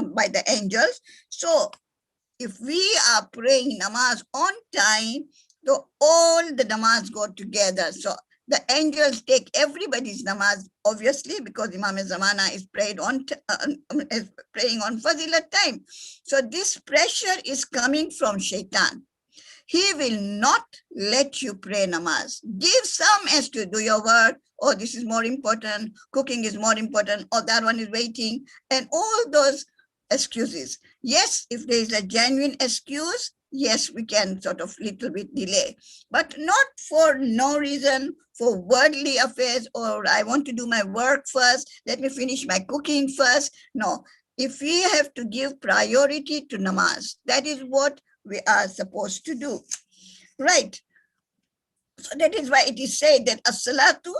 by the angels. So if we are praying namaz on time, all the namaz go together. So the angels take everybody's namaz, obviously, because Imam Zamana is praying on Fazilat time. So this pressure is coming from Shaytan. He will not let you pray namaz. Give some excuse, do your work, oh, this is more important, cooking is more important, or that one is waiting, and all those excuses. Yes, if there is a genuine excuse, yes, we can sort of little bit delay, but not for no reason, for worldly affairs, or I want to do my work first, let me finish my cooking first. No, if we have to give priority to namaz, that is what we are supposed to do, right? So that is why it is said that as-salatu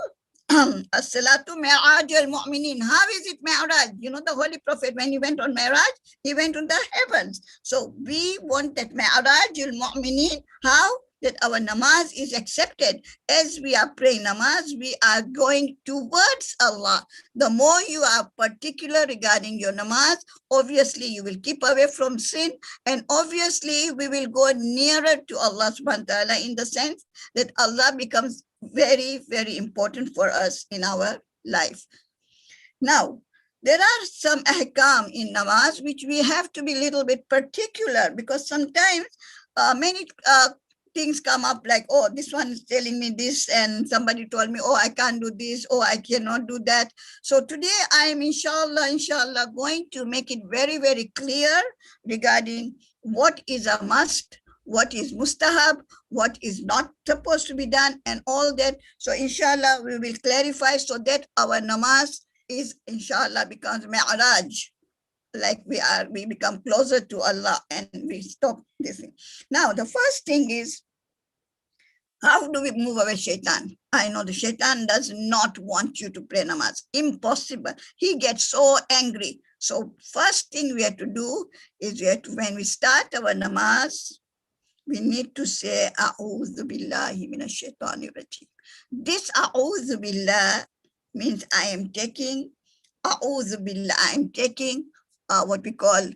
as-salatu mi'raj al-mu'minin. How is it mi'raj? You know, the Holy Prophet, when he went on mi'raj, he went on the heavens. So we want that mi'raj al-mu'minin. How? That our namaz is accepted. As we are praying namaz, we are going towards Allah. The more you are particular regarding your namaz, obviously you will keep away from sin, and obviously we will go nearer to Allah subhanahu wa ta'ala, in the sense that Allah becomes very, very important for us in our life. Now, there are some ahkam in namaz which we have to be a little bit particular, because sometimes many things come up like, oh, this one is telling me this, and somebody told me, oh, I can't do this, oh, I cannot do that. So today I am inshallah going to make it very, very clear regarding what is a must, what is mustahab, what is not supposed to be done, and all that. So inshallah we will clarify, so that our namaz is inshallah becomes mi'raj, like we become closer to Allah and we stop this thing. Now, the first thing is, how do we move away Shaitan? I know the Shaitan does not want you to pray namaz. Impossible. He gets so angry. So first thing we have to do is, when we start our namaz, we need to say, A'udhu billahi minash shaitanir rajim. This A'udhu billah means I am taking, A'udhu billah, I am taking what we call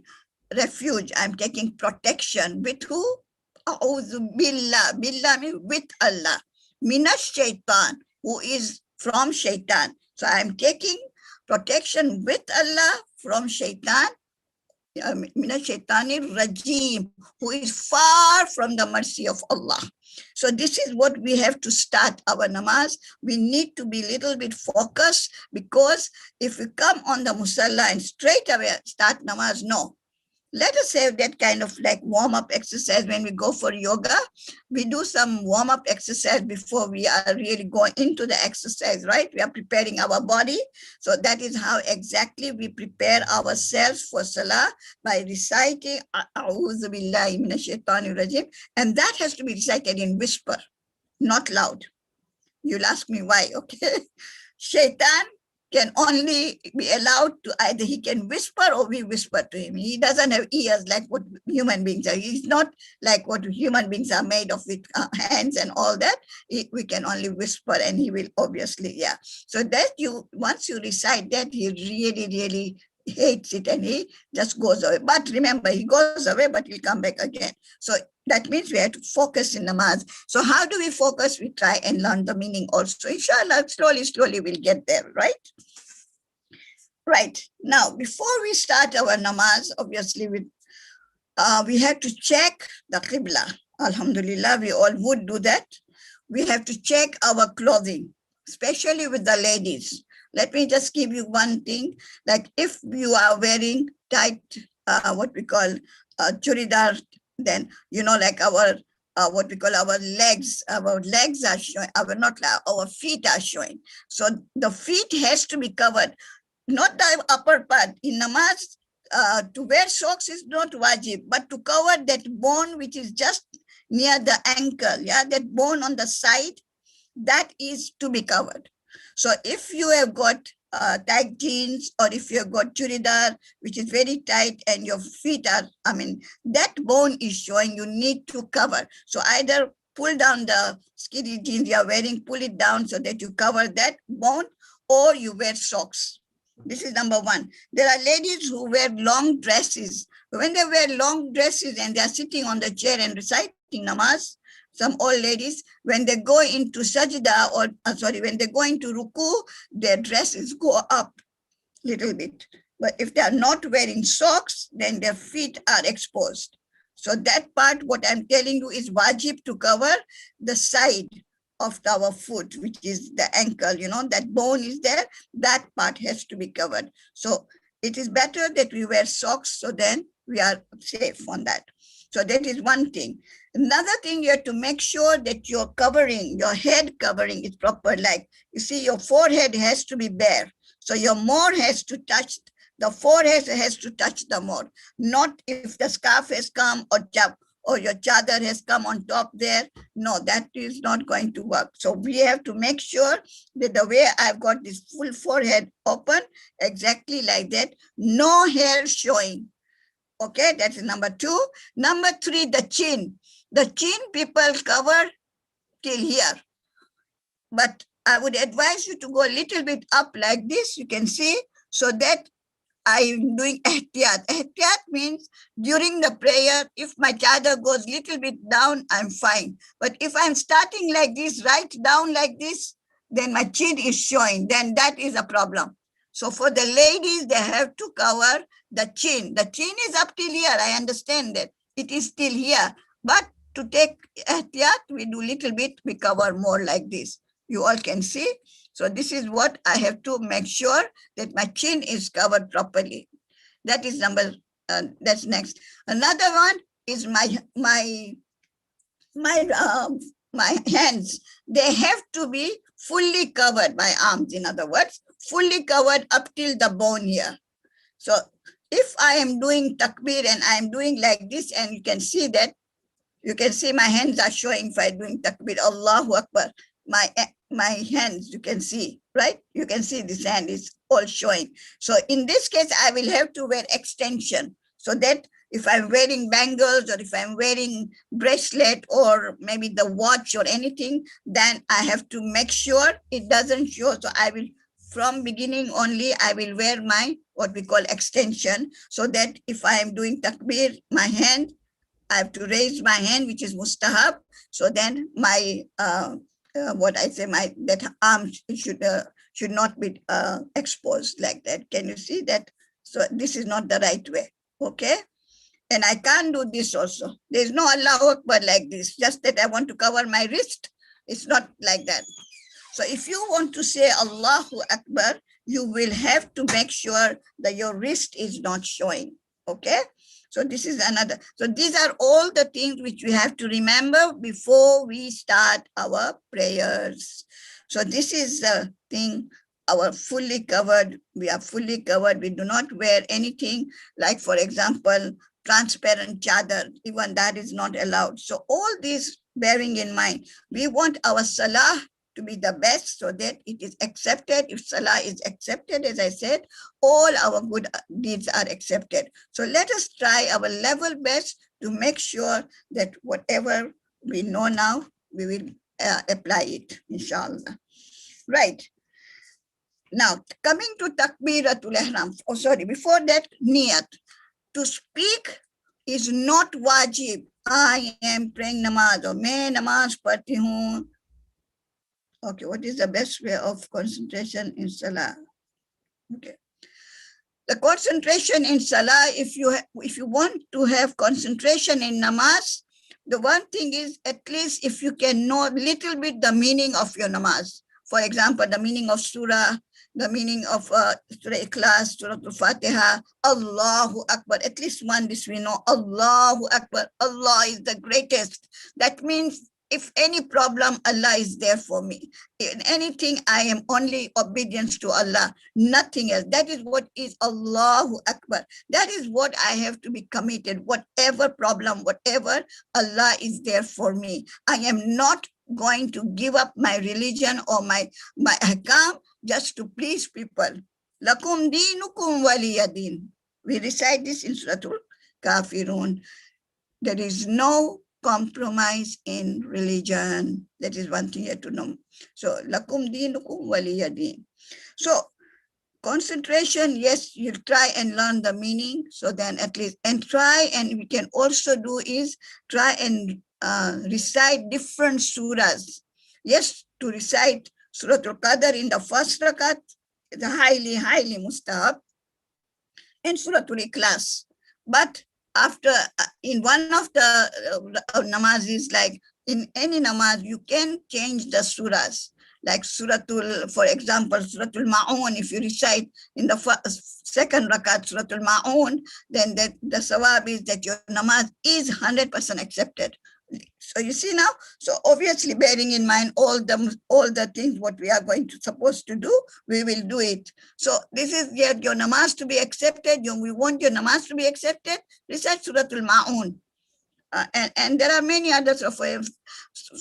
refuge. I'm taking protection. With who? A'udhu billah. Billah means with Allah. Minash shaitan, who is from Shaitan. So I'm taking protection with Allah from Shaitan. Minash shaitanir rajim, who is far from the mercy of Allah. So this is what we have to start our namaz. We need to be a little bit focused, because if we come on the musalla and straight away start namaz, no. Let us have that kind of like warm-up exercise. When we go for yoga, we do some warm-up exercise before we are really going into the exercise, right? We are preparing our body. So that is how exactly we prepare ourselves for Salah, by reciting A'udhu billahi minash shaitanir rajim. And that has to be recited in whisper, not loud. You'll ask me why, okay? Shaitan can only be allowed to, either he can whisper or we whisper to him. He doesn't have ears like what human beings are. He's not like what human beings are made of, with hands and all that. We can only whisper, and he will obviously, yeah. So that once you recite that, he really, really hates it, and he just goes away. But remember, he goes away, but he'll come back again. So that means we have to focus in namaz. So how do we focus? We try and learn the meaning also. Inshallah, slowly we'll get there, right? Right. Now, before we start our namaz, obviously we have to check the qibla. Alhamdulillah, we all would do that. We have to check our clothing, especially with the ladies. Let me just give you one thing. Like if you are wearing tight, what we call churidar, then, you know, like our what we call our legs are showing, our feet are showing. So the feet has to be covered, not the upper part. In namaz, to wear socks is not wajib, but to cover that bone which is just near the ankle, yeah, that bone on the side, that is to be covered. So if you have got tight jeans, or if you have got churidar, which is very tight, and your feet are, that bone is showing, you need to cover. So either pull down the skinny jeans you are wearing, pull it down so that you cover that bone, or you wear socks. This is number one. There are ladies who wear long dresses. When they wear long dresses and they are sitting on the chair and reciting namaz, some old ladies, when they go into sajda or when they go into ruku, their dresses go up little bit. But if they are not wearing socks, then their feet are exposed. So that part, what I'm telling you, is wajib to cover the side of our foot, which is the ankle, that bone is there, that part has to be covered. So it is better that we wear socks, so then we are safe on that. So that is one thing. Another thing, you have to make sure that your covering, your head covering is proper. Like, you see, your forehead has to be bare. So your more has to touch, the forehead has to touch the more. Not if the scarf has come or your chadar has come on top there. No, that is not going to work. So we have to make sure that the way I've got this full forehead open, exactly like that, no hair showing. Okay, that is number two. Number three, the chin. The chin people cover till here. But I would advise you to go a little bit up like this, you can see, so that I'm doing ehtiyat. Ehtiyat means during the prayer, if my chadar goes little bit down, I'm fine. But if I'm starting like this, right down like this, then my chin is showing, then that is a problem. So for the ladies, they have to cover the chin. The chin is up till here, I understand that. It is still here. But to take ehtiyat, we do little bit, we cover more like this. You all can see. So this is what I have to make sure that my chin is covered properly. That is that's next. Another one is my hands. They have to be fully covered, my arms, in other words, fully covered up till the bone here. So if I am doing takbir and I am doing like this, and you can see that, you can see my hands are showing if I'm doing takbir, Allahu Akbar. My hands, you can see, right? You can see this hand is all showing. So in this case, I will have to wear extension, so that if I'm wearing bangles or if I'm wearing bracelet or maybe the watch or anything, then I have to make sure it doesn't show. So I will, from beginning only, I will wear my, what we call extension, so that if I am doing takbir, my hand, I have to raise my hand, which is mustahab. So then my, what I say, my that arm should not be exposed like that. Can you see that? So this is not the right way. Okay. And I can't do this also. There's no Allahu Akbar like this. Just that I want to cover my wrist. It's not like that. So if you want to say Allahu Akbar, you will have to make sure that your wrist is not showing. Okay. So this is another. So these are all the things which we have to remember before we start our prayers. So this is the thing, our fully covered. We are fully covered. We do not wear anything like, for example, transparent chadar. Even that is not allowed. So all these bearing in mind, we want our salah to be the best, so that it is accepted. If salah is accepted, as I said, all our good deeds are accepted. So let us try our level best to make sure that whatever we know now, we will apply it, inshallah. Right. Now, coming to Takbiratul Ihram. Oh, sorry, before that, niyat. To speak is not wajib. I am praying namaz, or main namaz padhti hoon. Okay, what is the best way of concentration in Salah? Okay. The concentration in Salah, if you want to have concentration in namaz, the one thing is, at least if you can know a little bit the meaning of your namaz. For example, the meaning of surah, the meaning of Surah Ikhlas, Surah Fatiha, Allahu Akbar. At least one, this we know, Allahu Akbar. Allah is the greatest. That means if any problem, Allah is there for me. In anything, I am only obedience to Allah, nothing else. That is what is Allahu Akbar. That is what I have to be committed. Whatever problem, whatever, Allah is there for me. I am not going to give up my religion or my ahkam just to please people. Lakum dinukum waliyadin. We recite this in Suratul Kafirun. There is no compromise in religion. That is one thing you have to know. So, lakum dinukum waliyadin. So, concentration, yes, you try and learn the meaning. So then at least, and try, and we can also do is try and recite different surahs. Yes, to recite Surah Al-Qadr in the first rakat is highly, highly mustahab, and Surah Al-Ikhlas. But after, in one of the namazis, like in any namaz, you can change the surahs. Like Suratul, for example, Suratul Ma'un, if you recite in the second rakat Suratul Ma'un, then the sawab is that your namaz is 100% accepted. So you see now, so obviously bearing in mind all the things what we are going to supposed to do, we will do it. So this is your namaz to be accepted. We want your namaz to be accepted. Recite Suratul Ma'un. And there are many others.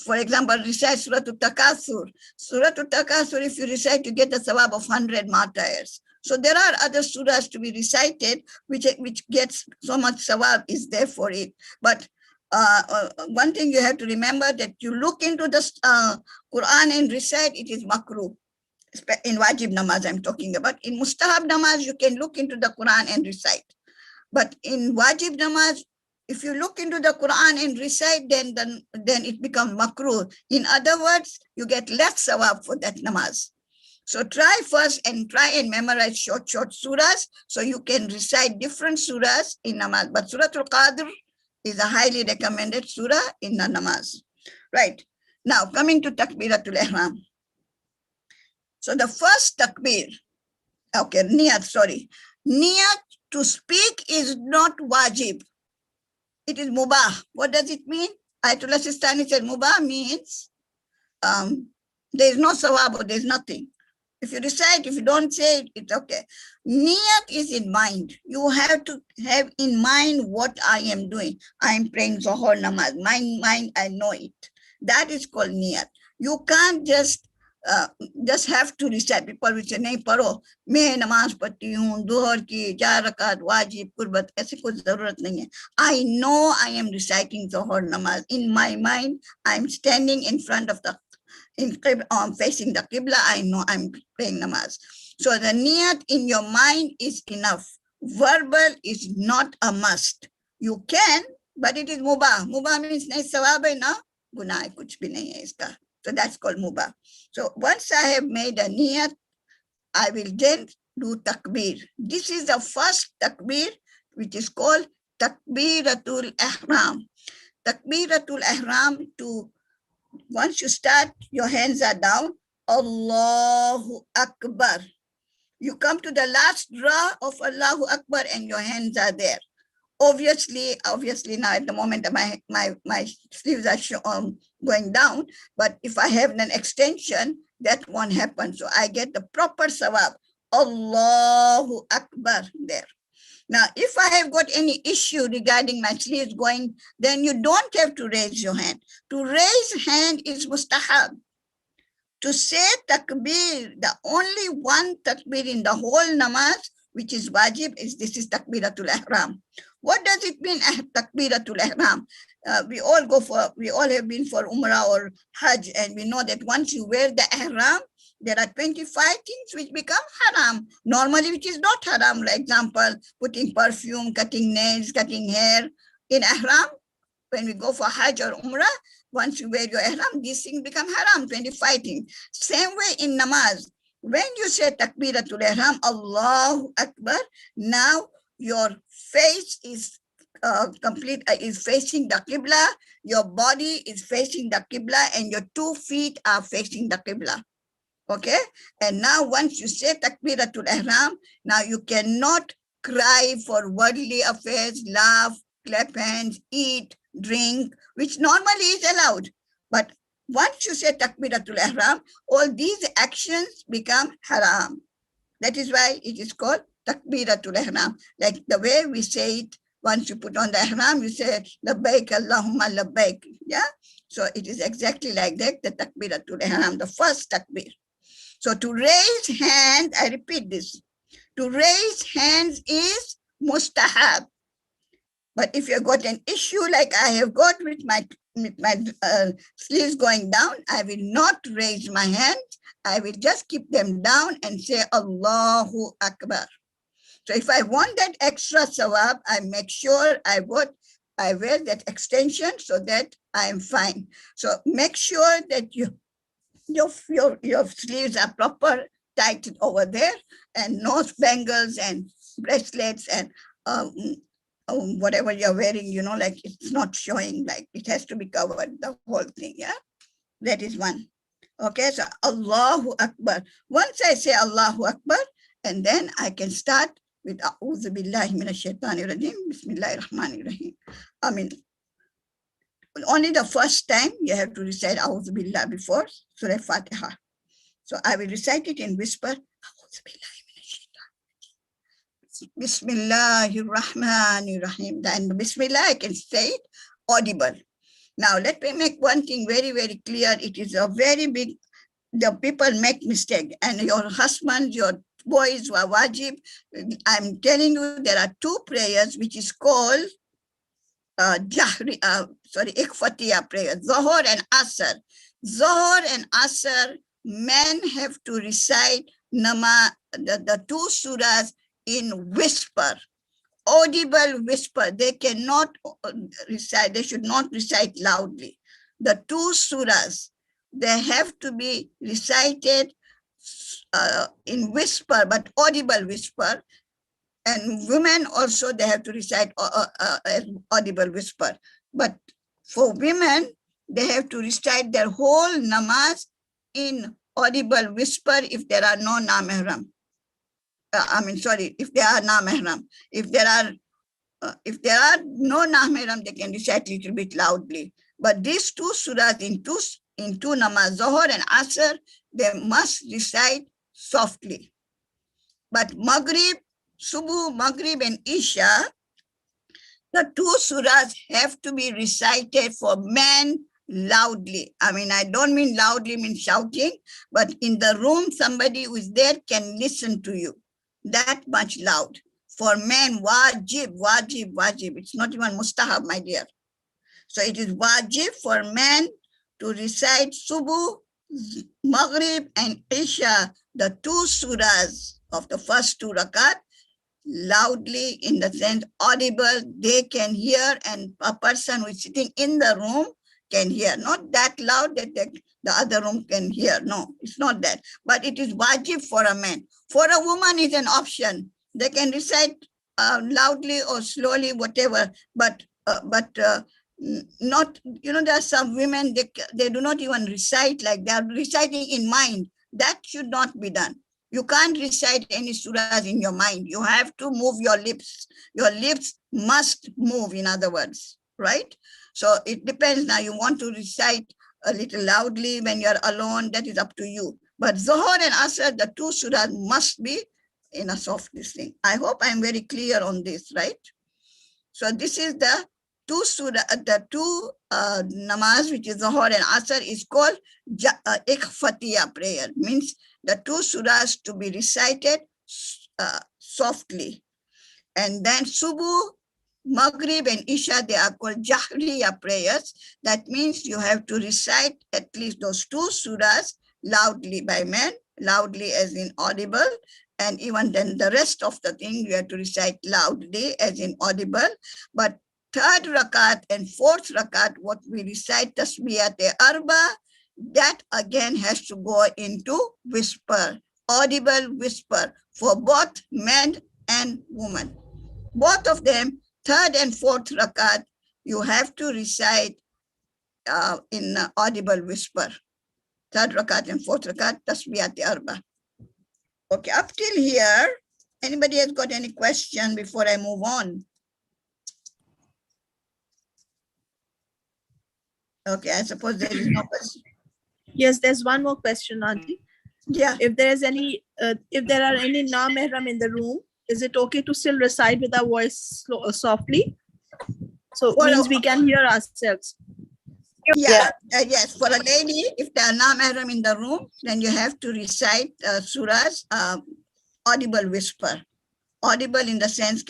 For example, recite Suratul Takasur. Suratul Takasur, if you recite, you get the sawab of 100 martyrs. So there are other surahs to be recited, which gets so much sawab is there for it. But one thing you have to remember, that you look into the Quran and recite, it is makruh. In wajib namaz I'm talking about. In mustahab namaz, you can look into the Quran and recite. But in wajib namaz, if you look into the Quran and recite, then it becomes makruh. In other words, you get less sawab for that namaz. So try first and try and memorize short surahs, so you can recite different surahs in namaz. But Surah Al-Qadr is a highly recommended surah in the namaz. Right. Now coming to Takbiratul Ihram. So the first takbir, okay, niyat, sorry. Niyat to speak is not wajib. It is mubah. What does it mean? Ayatollah Sistani said mubah means there is no sawab, or there is nothing. If you recite, if you don't say it, it's okay. Niyat is in mind. You have to have in mind what I am doing. I am praying Zohar namaz. My mind, I know it. That is called niyat. You can't just have to recite. People will say, nahi paro, main namaz padti hoon, Zohar ki, 4 rakat, wajib, qurbat, aise koi zarurat nahi hai. I know I am reciting Zohar namaz. In my mind, I am standing in front of the facing the Qibla, I know I'm praying namaz. So the niyat in your mind is enough. Verbal is not a must. You can, but it is mubah. Mubah means nahi sawab hai na, gunah kuch bhi nahi hai iska. So that's called mubah. So once I have made a niyat, I will then do takbir. This is the first takbir, which is called Takbiratul Ihram. Takbiratul Ihram, to once you start, your hands are down. Allahu Akbar. You come to the last draw of Allahu Akbar and your hands are there. Obviously now at the moment my sleeves are going down, but if I have an extension, that won't happen. So I get the proper sawab. Allahu Akbar there. Now, if I have got any issue regarding my sleeves going, then you don't have to raise your hand. To raise hand is mustahab. To say takbir, the only one takbir in the whole namaz, which is wajib, is this is Takbiratul Ihram. What does it mean, Takbiratul Ihram? We all have been for Umrah or Hajj, and we know that once you wear the Ihram, there are 25 things which become haram. Normally, which is not haram. For example, putting perfume, cutting nails, cutting hair. In Ihram, when we go for Hajj or Umrah, once you wear your Ihram, these things become haram, 25 things. Same way in namaz. When you say Takbiratul Ihram, Allahu Akbar, now your face is is facing the Qibla, your body is facing the Qibla, and your 2 feet are facing the Qibla. Okay, and now once you say Takbiratul Ihram, now you cannot cry for worldly affairs, laugh, clap hands, eat, drink, which normally is allowed. But once you say Takbiratul Ihram, all these actions become haram. That is why it is called Takbiratul Ihram. Like the way we say it, once you put on the Ihram, you say Labbaik Allahumma Labbaik. Yeah, so it is exactly like that, the Takbiratul Ihram, the first takbir. So to raise hands, I repeat this, to raise hands is mustahab. But if you've got an issue like I have got with my sleeves going down, I will not raise my hand. I will just keep them down and say Allahu Akbar. So if I want that extra sawab, I make sure I wear that extension so that I am fine. So make sure that your sleeves are proper tightened over there, and no bangles and bracelets and whatever you're wearing, like it's not showing, like it has to be covered, the whole thing. Yeah, that is one. Okay, so Allahu Akbar. Once I say Allahu Akbar, and then I can start with A'udhu Billahi Minash Shaitanir Rajim, Bismillahir Rahmanir Rahim. I mean, only the first time you have to recite A'udhu Billah before Surah Fatiha. So I will recite it in whisper. A'udhu Billahi Minash Shaitanir Rajim, Bismillahir Rahmanir Rahim. Then Bismillah, I can say it audible. Now, let me make one thing very, very clear. It is a very big, the people make mistake, and your husbands, your boys who are wajib, I'm telling you, there are two prayers which is called Fatiha Prayer, Zohor and Asr. Zohor and Asr, men have to recite the two surahs in whisper. Audible whisper. They cannot recite, they should not recite loudly. The two surahs, they have to be recited in whisper, but audible whisper. And women also, they have to recite audible whisper. But for women, they have to recite their whole namaz in audible whisper if there are no namehram. If there are namehram. If there are no namehram, they can recite a little bit loudly. But these two surahs in two namaz, Zohor and Asr, they must recite softly. But Maghrib, Subuh, Maghrib and Isha, the two surahs have to be recited for men loudly. I don't mean loudly mean shouting, but in the room, somebody who is there can listen to you. That much loud. For men, wajib. It's not even mustahab, my dear. So it is wajib for men to recite Subuh, Maghrib and Isha, the two surahs of the first two rakat, loudly, in the sense audible, they can hear, and a person who is sitting in the room can hear. Not that loud that the other room can hear. No, it's not that. But it is wajib for a man. For a woman, it's an option. They can recite loudly or slowly, whatever. But not, there are some women, they do not even recite, like they are reciting in mind. That should not be done. You can't recite any surahs in your mind. You have to move your lips. Your lips must move, in other words, right? So it depends. Now you want to recite a little loudly when you're alone, that is up to you. But Zohor and Asr, the two surahs must be in a soft listening. I hope I'm very clear on this, right? So this is the two surah, the two namaz, which is Zohor and Asr, is called Fatiha Prayer. Means the two surahs to be recited softly. And then Subuh, Maghrib and Isha, they are called Jahriya prayers. That means you have to recite at least those two surahs loudly by men, loudly as in audible, and even then the rest of the thing you have to recite loudly as in audible. But third rakat and fourth rakat, what we recite Tasbiyat-e-Arba, that again has to go into whisper, audible whisper for both men and women. Both of them, third and fourth rakat, you have to recite in audible whisper. Third rakat and fourth rakat, Tasbiyat-e-Arba. Okay, up till here, anybody has got any question before I move on? Okay, I suppose there is no question. Yes, there's one more question, Auntie. Yeah. If there are any non-mahram in the room, is it okay to still recite with our voice softly? So it means we can hear ourselves. Yeah, yes. For a lady, if there are non-mahram in the room, then you have to recite surahs, audible whisper. Audible in the sense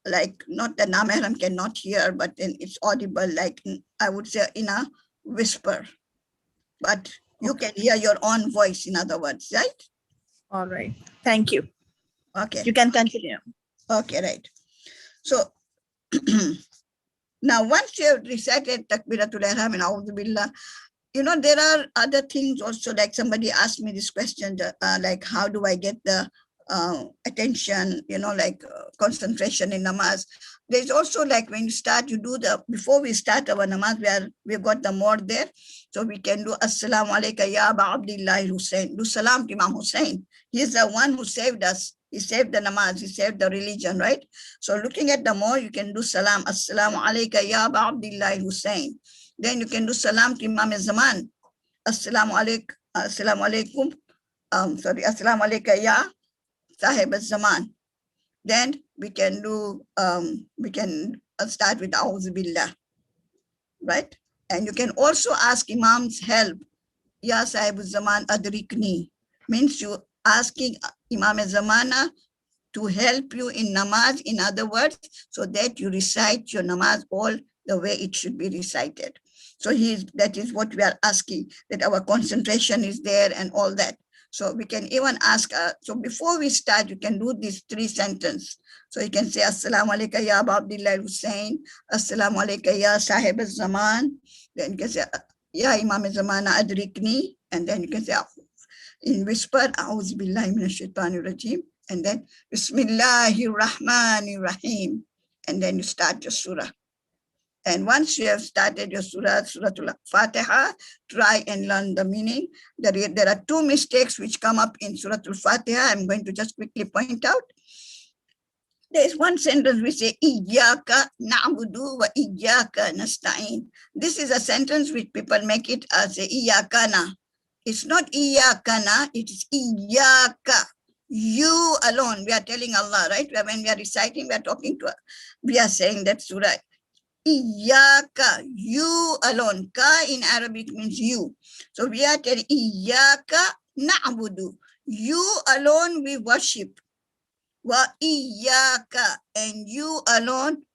like not the non-mahram cannot hear, but then it's audible, like I would say in a whisper. But You can hear your own voice, in other words, right? All right. Thank you. Okay. You can continue. Okay, right. So now once you have recited Takbiratul Ihram and A'udhu Billah, there are other things also, like somebody asked me this question, like how do I get the attention, concentration in namaz. There's also, like, when you start, before we start our namaz, we've got the more there. So we can do Assalamu alaikum ya Aba Abdullah Hussein. Do salam to Imam Hussein. He's the one who saved us. He saved the namaz. He saved the religion, right? So looking at the more, you can do salam. Assalamu alaikum ya Aba Abdullah Hussein. Then you can do salam to Imam Zaman. Assalamu alaikum. Assalamu alaikum ya Sahib al-Zaman. Then we can start with A'udhu Billah, right? And you can also ask Imam's help. Ya Sahib al-Zaman adrikni. Means you asking Imam al-Zamana to help you in namaz, in other words, so that you recite your namaz all the way it should be recited. So that is what we are asking, that our concentration is there and all that. So we can even ask, so before we start, you can do these 3 sentences. So you can say, Assalamu alaikum ya Aba Abdullah Hussein, Assalamu alaikum ya Sahib al-Zaman. Then you can say, Ya Imam al-Zamana adrikni. And then you can say, in whisper, A'udhu billahi minash shaitanir rajim. And then, Bismillahir Rahmanir Rahim. And then you start your surah. And once you have started your Suratul Fatiha, try and learn the meaning. There are 2 mistakes which come up in Suratul Fatiha. I'm going to just quickly point out. There is one sentence we say, Iyaka na'budu wa iyaka nasta'in. This is a sentence which people make it as a iyakana. It's not iyakana, it is iyaka. You alone. We are telling Allah, right? When we are reciting, we are saying that surah. Iyaka, you alone. Ka in Arabic means you. So we are telling Iyaka na'budu. You alone we worship. Wa iyaka, and you alone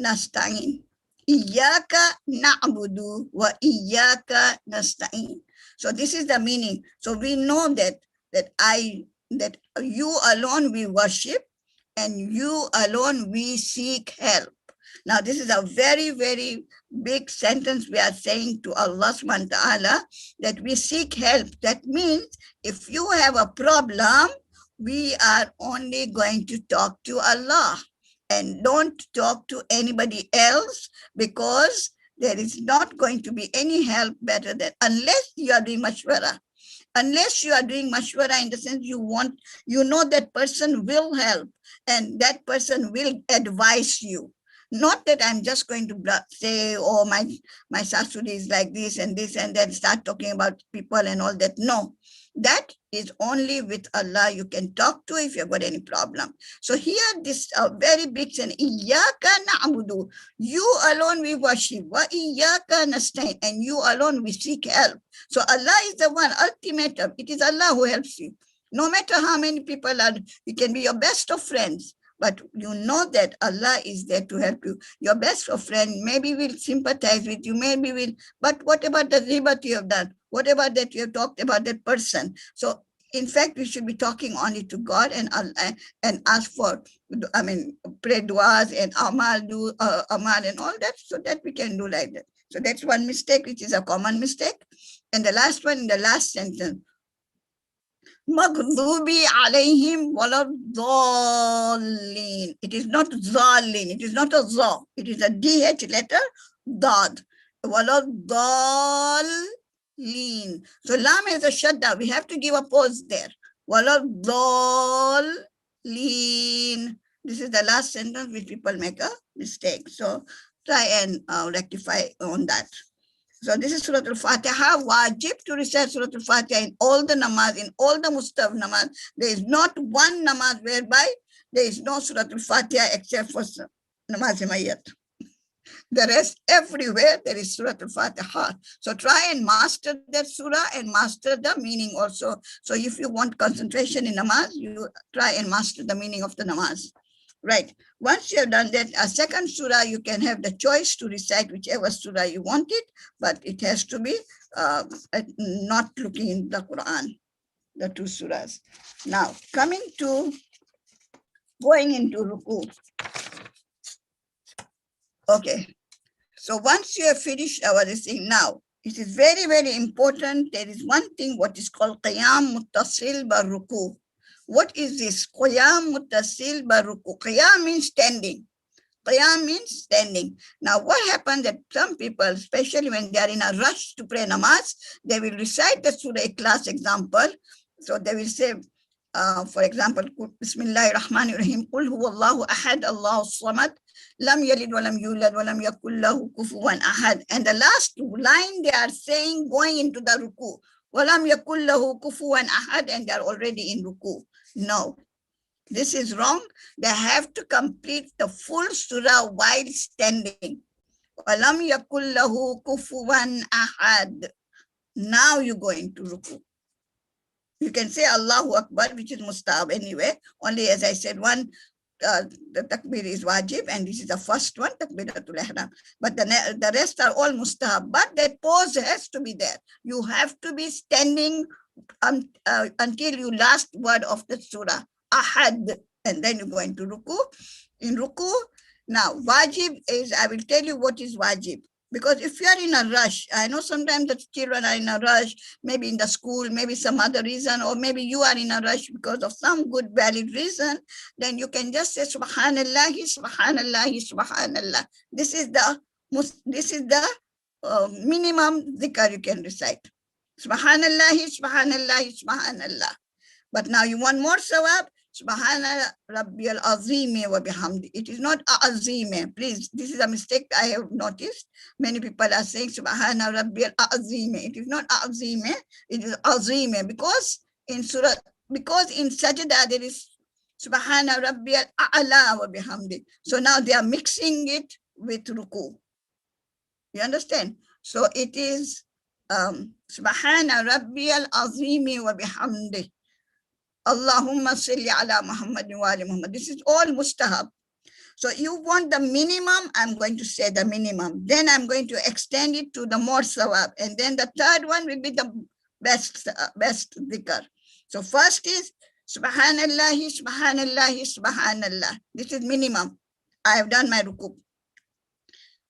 nasta'in. Iyaka na'budu wa iyaka nasta'in. So this is the meaning. So we know that you alone we worship and you alone we seek help. Now, this is a very, very big sentence we are saying to Allah subhanahu wa ta'ala, that we seek help. That means if you have a problem, we are only going to talk to Allah and don't talk to anybody else, because there is not going to be any help better than, unless you are doing mashwara. Unless you are doing mashwara in the sense you know that person will help and that person will advise you. Not that I'm just going to say, oh, my sasuri is like this, and then start talking about people and all that. No, that is only with Allah you can talk to if you've got any problem. So here, this very big sentence, Iyaka na'budu, you alone we worship, wa iyaka nasta'in, and you alone we seek help. So Allah is the one, ultimatum. It is Allah who helps you. No matter how many people are, you can be your best of friends, but you know that Allah is there to help you. Your best of friend maybe will sympathize with you, maybe will, but what about the ribat you have done? What about that you have talked about that person? So in fact, we should be talking only to God and ask for, pray du'as and amal and all that, so that we can do like that. So that's one mistake, which is a common mistake. And the last one, in the last sentence, Maghdubi alayhim waladhdallin. It is not zalin. It is not a za. It is a dh letter, dad. Waladhdallin. So lam is a shadda. We have to give a pause there. Waladhdallin. This is the last sentence which people make a mistake. So try and rectify on that. So this is Surah Al-Fatiha. Wajib to recite Surah Al-Fatiha in all the namaz, in all the mustahab namaz. There is not one namaz whereby there is no Surah Al-Fatiha except for namaz Himayat. The rest, everywhere there is Surah Al-Fatiha. So try and master that surah and master the meaning also. So if you want concentration in namaz, you try and master the meaning of the namaz. Right. Once you have done that, a second surah, you can have the choice to recite whichever surah you want it, but it has to be not looking in the Quran, the two surahs. Now, coming to going into ruku. Okay. So once you have finished our thing, now, it is very, very important. There is one thing what is called qiyam muttasil bar ruku. What is this? Qiyam muttasil bar ruku. Qiyam means standing. Qiyam means standing. Now, what happens that some people, especially when they are in a rush to pray namaz, they will recite the Surah Ikhlas example. So they will say, for example, Bismillahir Rahmanir Rahim, Qul huwallahu ahad, Allahu samad, lam yalid walam yulad walam yakul lahu kufuwan ahad. And the last line they are saying going into the ruku, walam yakul lahu kufuwan ahad, and they are already in ruku. No. This is wrong. They have to complete the full surah while standing. Walam yakul lahu kufuwan ahad. Now you go into ruku. You can say Allahu Akbar, which is mustahab anyway. Only as I said, one, the takbir is wajib, and this is the first one, takbiratul ihram. But the rest are all mustahab. But that pause has to be there. You have to be standing until you last word of the surah. Ahad, and then you go into ruku. In ruku, now wajib is, I will tell you what is wajib. Because if you are in a rush, I know sometimes the children are in a rush, maybe in the school, maybe some other reason, or maybe you are in a rush because of some good valid reason, then you can just say Subhanallah, Subhanallah, Subhanallah. This is the minimum dhikr you can recite. Subhanallah, Subhanallah, Subhanallah. But now you want more sawab. Subhana Rabbiyal Azime wa bihamdi. It is not Azime. Please, this is a mistake I have noticed. Many people are saying Subhana Rabbiyal Azime. It is not Azime. It is Azime. Because in Sajda there is Subhana Rabbiyal A'la wa bihamdi. So now they are mixing it with ruku. You understand? So it is Subhana Rabbiyal Azime wa bihamdi. Allahumma salli ala Muhammad wa ali Muhammad. This is all mustahab. So you want the minimum, I'm going to say the minimum. Then I'm going to extend it to the more sawab. And then the third one will be the best dhikr. So first is Subhanallah, Subhanallah, Subhanallah. This is minimum. I have done my ruku.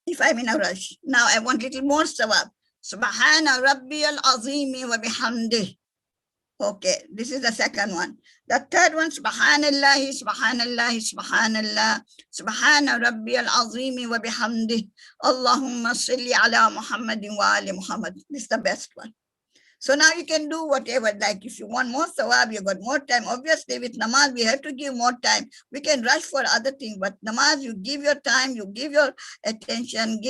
If I'm in a rush. Now I want little more sawab. Subhana Rabbiyal Azimi wa bihamdih. Okay, this is the second one. The third one, Subhanallah, Subhanallah, Subhanallah, Subhana Rabbiyal Azimi wa bihamdih, Allahumma salli ala Muhammadin wa ali Muhammad. This is the best one. So now you can do whatever, like if you want more thawab, you got more time. Obviously with namaz, we have to give more time. We can rush for other things, but namaz, you give your time, you give your attention,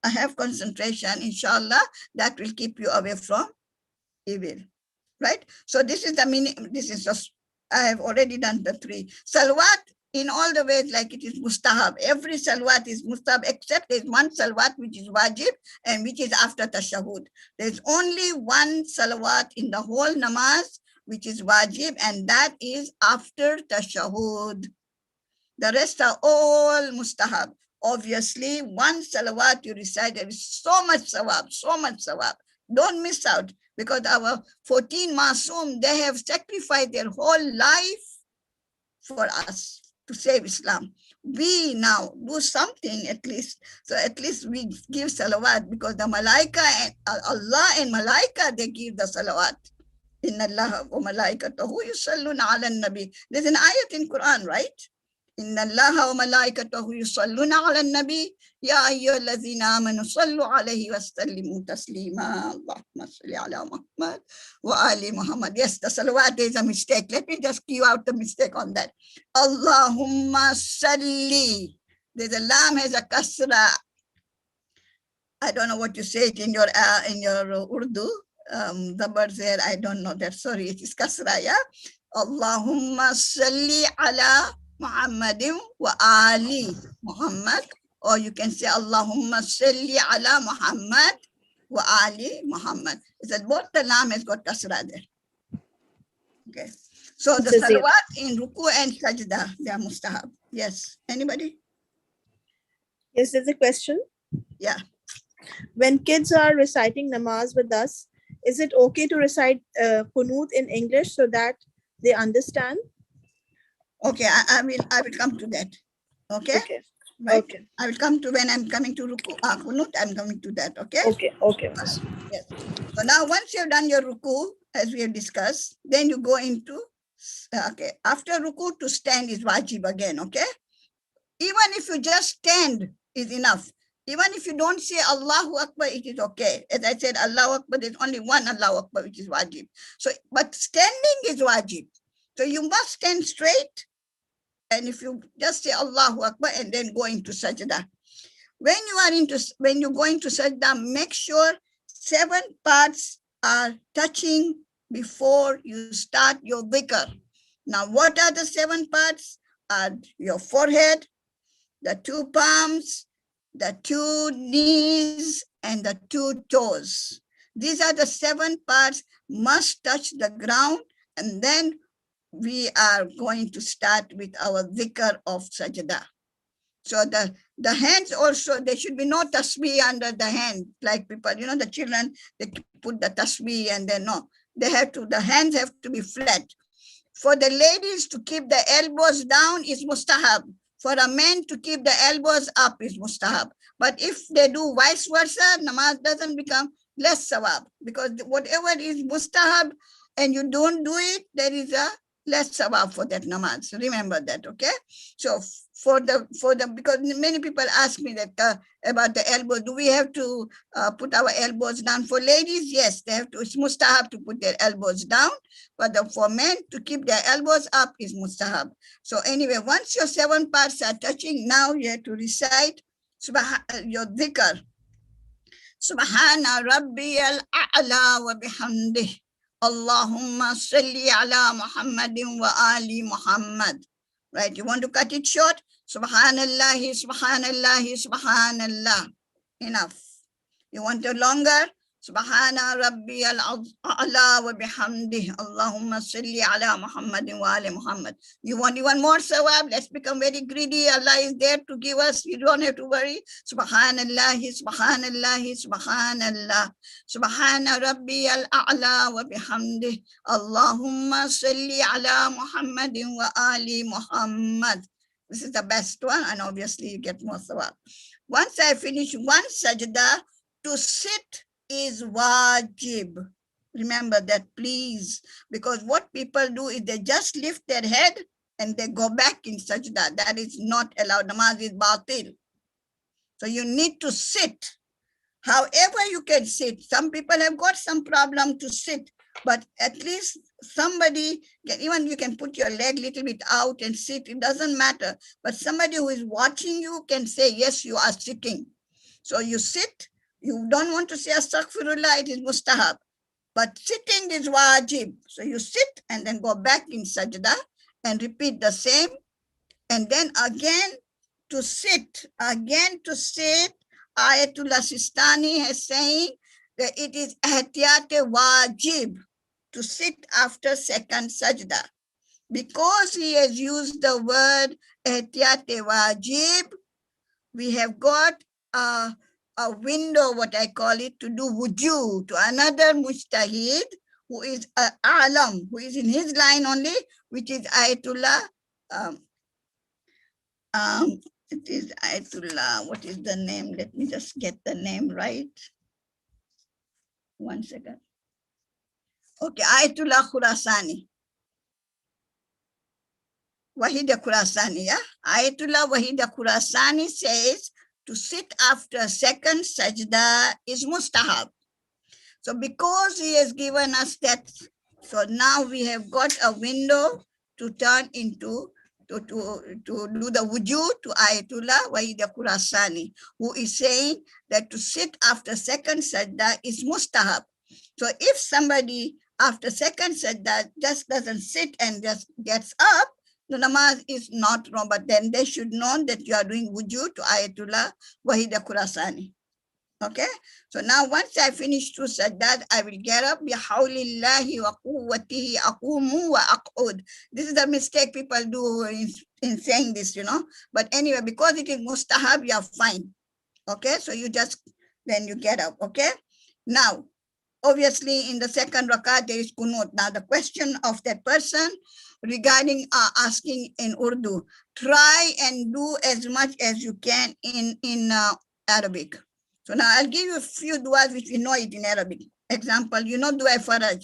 have concentration, inshallah, that will keep you away from evil. Right? So this is the meaning. This is just, I have already done the three. Salawat in all the ways like it is mustahab. Every salawat is mustahab except there's one salawat which is wajib and which is after tashahud. There's only one salawat in the whole namaz which is wajib, and that is after tashahud. The rest are all mustahab. Obviously, one salawat you recite, there is so much sawab, so much sawab. Don't miss out. Because our 14 Masoom, they have sacrificed their whole life for us to save Islam. We now do something at least. So at least we give salawat because the Malaika and Allah and Malaika, they give the salawat. Inna Allah wa malaikatahu yusalluna ala nabi. There's an ayat in Quran, right? Inna Allah wa malaikatahu yusalluna ala nabi. Ya ayyuhallazina amanu sallu alayhi wa sallimu taslima. Allahumma salli ala Muhammad wa ali Muhammad. Yes, the salawat is a mistake. Let me just cue out the mistake on that. Allahumma salli. There's a lam has a kasra. I don't know what you say it in your Urdu. The words there, I don't know that. Sorry, it is kasra, yeah? Allahumma salli ala Muhammadin wa ali Muhammad. Or you can say Allahumma salli ala Muhammad wa ali Muhammad. It's that both the lam has got kasra there. Okay. So the salawat in ruku and sajda, they are mustahab. Yes. Anybody? Yes, there's a question. Yeah. When kids are reciting namaz with us, is it okay to recite Kunut in English so that they understand? Okay. I will come to that. Okay. Okay. Right. Okay. I will come to when I'm coming to ruku, kunut. I'm coming to that. Okay. Okay. Okay. Miss. Yes. So now once you've done your ruku, as we have discussed, then you go into, okay, after ruku to stand is wajib again, okay? Even if you just stand is enough. Even if you don't say Allahu Akbar, it is okay. As I said, Allahu Akbar, there's only one Allahu Akbar, which is wajib. So, but standing is wajib. So you must stand straight. And if you just say Allahu Akbar and then go into sajda. When you go into sajda, make sure 7 parts are touching before you start your dhikr. Now, what are the 7 parts? Your forehead, the 2 palms, the 2 knees, and the 2 toes. These are the 7 parts must touch the ground, and then we are going to start with our dhikr of sajda. So the hands also, there should be no tasbih under the hand, like people, the children, they put the tasbih and then no. The hands have to be flat. For the ladies to keep the elbows down is mustahab. For a man to keep the elbows up is mustahab. But if they do vice versa, namaz doesn't become less sawab. Because whatever is mustahab and you don't do it, there is a less sawab for that namaz. Remember that, okay? So because many people ask me that about the elbow, do we have to put our elbows down? For ladies, yes, they have to. It's mustahab to put their elbows down. But for men to keep their elbows up is mustahab. So anyway, once your 7 parts are touching, now you have to recite your dhikr. Subhana Rabbiyal A'la wa bihamdih. Allahumma salli ala Muhammadin wa ali Muhammad. Right, you want to cut it short? Subhanallahi, Subhanallahi, Subhanallah. Enough. You want it longer? Subhana Rabbiyal A'la wa bihamdih. Allahumma salli ala Muhammadin wa ali Muhammad. You want even more sawab? Let's become very greedy. Allah is there to give us. You don't have to worry. Subhanallahi, Subhanallahi, Subhanallah. Subhana Rabbiyal A'la wa bihamdih. Allahumma salli ala Muhammadin wa ali Muhammad. This is the best one, and obviously you get more sawab. Once I finish one sajda, to sit is wajib. Remember that, please, because what people do is they just lift their head and they go back in sajda. That is not allowed. Namaz is batil. So you need to sit. However you can sit. Some people have got some problem to sit, but at least somebody can, even you can put your leg a little bit out and sit. It doesn't matter. But somebody who is watching you can say, yes, you are sitting. So you sit. You don't want to say astaghfirullah, it is mustahab. But sitting is wajib. So you sit and then go back in sajda and repeat the same. And then again to sit. Ayatullah Sistani is saying that it is ihtiyat wajib to sit after second sajda. Because he has used the word ihtiyat wajib, we have got a window, what I call it, to do wuju to another mujtahid who is alam, who is in his line only, which is Ayatullah. It is Ayatullah. What is the name? Let me just get the name right. 1 second. Okay, Ayatullah Khurasani. Wahida Khurasani, yeah? Ayatullah Wahida Khurasani says to sit after second sajda is mustahab. So because he has given us that, so now we have got a window to turn into, to do the wuju to Ayatullah Wahida Khurasani, who is saying that to sit after second sajda is mustahab. So if somebody after second sajda just doesn't sit and just gets up, the namaz is not wrong, but then they should know that you are doing wuju to Ayatullah Wahida Khurasani. Okay, so now once I finish to sajdat, I will get up. Bihawlillahi wa quwwatihi aqumu wa aq'ud. This is the mistake people do in saying this, But anyway, because it is mustahab, you are fine. Okay, so you just, then you get up. Okay, now, obviously in the second rakat, there is kunut. Now the question of that person regarding asking in Urdu, try and do as much as you can in Arabic. So now I'll give you a few du'as which we know it in Arabic. Example, du'a faraj.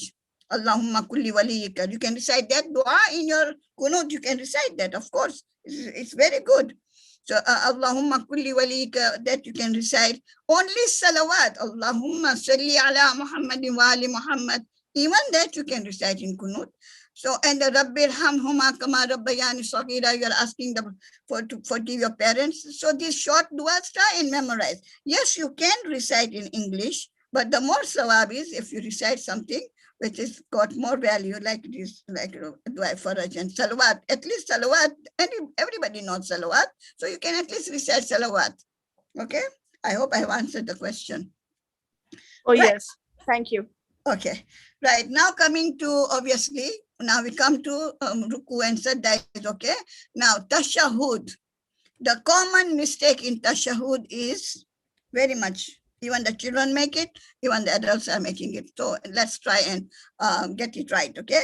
Allahumma kulli waliyika. You can recite that dua in your kunut. You can recite that, of course. It's very good. So Allahumma kulli waliyika, that you can recite. Only salawat. Allahumma salli ala Muhammadin wa ali Muhammad. Even that you can recite in kunut. So, and the Rabbir hamhuma kama rabbayani saghira, you are asking them to forgive your parents. So these short duas, try and memorize. Yes, you can recite in English, but the more sawab is if you recite something which has got more value, like this, like Dua Faraj and Salawat. At least Salawat, everybody knows Salawat, so you can at least recite Salawat. Okay, I hope I have answered the question. Oh, right. Yes, thank you. Okay, right, now coming to, obviously, now we come to Ruku and Sajda is okay. Now, Tashahud. The common mistake in Tashahud is very much, even the children make it, even the adults are making it. So let's try and get it right, okay?